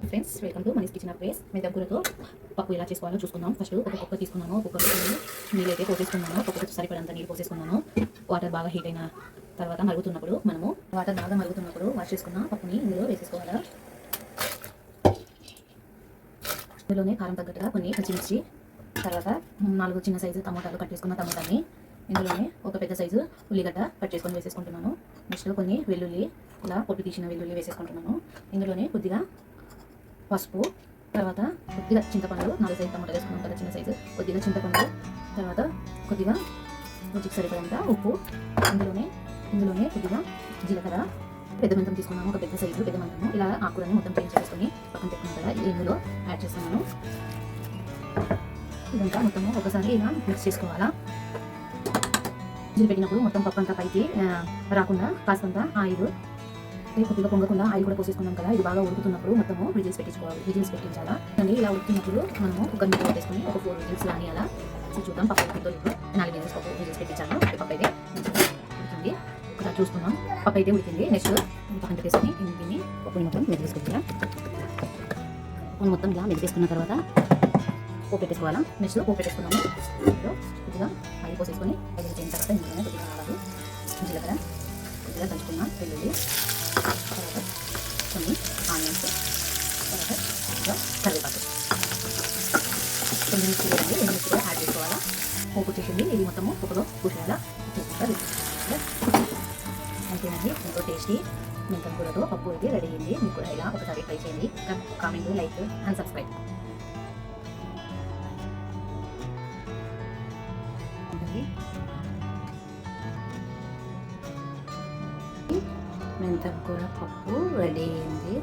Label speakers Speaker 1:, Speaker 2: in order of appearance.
Speaker 1: Friends, welcome to Mani's kitchen place. మెంతం కూరతో పప్పు ఎలా చేసుకోవాలో చూసుకుందాం. ఫస్ట్ ఒక కుక్క తీసుకున్నాను. కుక్కకి నీళ్ళు అయితే పోసేసుకున్నాను. కుక్కకు సరిపడంత నీళ్ళు పోసేసుకున్నాను. వాటర్ బాగా హీట్ అయిన తర్వాత మరుగుతున్నప్పుడు వాష్ చేసుకున్న పప్పుని ఇందులో వేసేసుకోవాలి. ఇందులోనే కారం తగ్గట్టుగా కొన్ని పచ్చిమిర్చి, తర్వాత 4 చిన్న సైజు టమోటాలు కట్ చేసుకున్న టమోటాని ఇందులోనే ఒక పెద్ద సైజు ఉల్లిగడ్డ కట్ చేసుకొని వేసేసుకుంటున్నాను. నెక్స్ట్ కొన్ని వెల్లుల్లి, ఇలా పొట్టు తీసిన వెల్లుల్లి వేసేసుకుంటున్నాను. ఇందులోనే కొద్దిగా పసుపు, తర్వాత కొద్దిగా చింతపండు, 4 సైజు టమాటాలు వేసుకున్నాం కదా చిన్న సైజు, కొద్దిగా చింతపండు, తర్వాత కొద్దిగా రుచికి సరిపడంత ఉప్పు, ఇందులోనే కొద్దిగా జీలకర్ర, పెద్ద మంతం తీసుకున్నాను, ఒక పెద్ద సైజు పెద్ద మంతము. ఇలా ఆకులని మొత్తం క్లీన్ చేసుకొని పక్కన పెట్టుకున్నాం కదా, ఇది ఇందులో యాడ్ చేస్తున్నాను. ఇదంతా మొత్తము ఒకసారి ఇలా మిక్స్ చేసుకోవాలా. జీలు పెట్టినప్పుడు మొత్తం పప్పు అంతా పైకి రాకుండా కాస్తంత ఆయిల్, కొద్దిగా పొంగకుండా ఆయిల్ కూడా పోసేసుకున్నాం కదా, ఇది బాగా ఉడుకుతున్నప్పుడు మొత్తము విజిల్స్ పెట్టించాలా. అండి ఇలా ఉడుకుతున్నప్పుడు మనము కుక్కర్ మీద పెట్టేసుకుని ఒక 4 విజిల్స్ కానీ అలా చూద్దాం. పప్పు ఉడికితో లేదు, 4 విజిల్స్ పెట్టించాను. పప్పు అయితే ఉడికింది, ఒకసారి చూసుకున్నాం. పప్పు అయితే ఉడికింది. నెక్స్ట్ పక్కన పెట్టేసుకుని దీన్ని పప్పుని మొత్తం మెదిగేసుకుంటా. పప్పుని మొత్తం ఇలా మెదిగేసుకున్న తర్వాత పోపు పెట్టేసుకోవాలా. నెక్స్ట్ పోపు పెట్టేసుకున్నాము. ఇందులో కొద్దిగా ఆయిల్ పోసేసుకొని ఆయిల్ అయిన తర్వాత ఇందులోనే కొద్దిగా ఆవాలు, జీలకర్ర, కొద్దిగా దంచుకున్న వెల్లుల్లి, తర్వాత కొన్ని ఆనియన్స్, తర్వాత కొద్దిగా కరివేపాకు, కొన్ని మిర్చి కూడా యాడ్ చేసుకోవాలా. పోపు వచ్చేసింది. ఇది మొత్తము పోపులో కూర్చోవాలా. అంతేనండి, ఎంతో టేస్టీ మెంతం కూరతో పప్పు అయితే రెడీ అయింది. మీకు కూడా ఇలా ఒకసారి ట్రై చేయండి. Comment, like and subscribe. మెంతం కూర పప్పు రెడీ అయింది.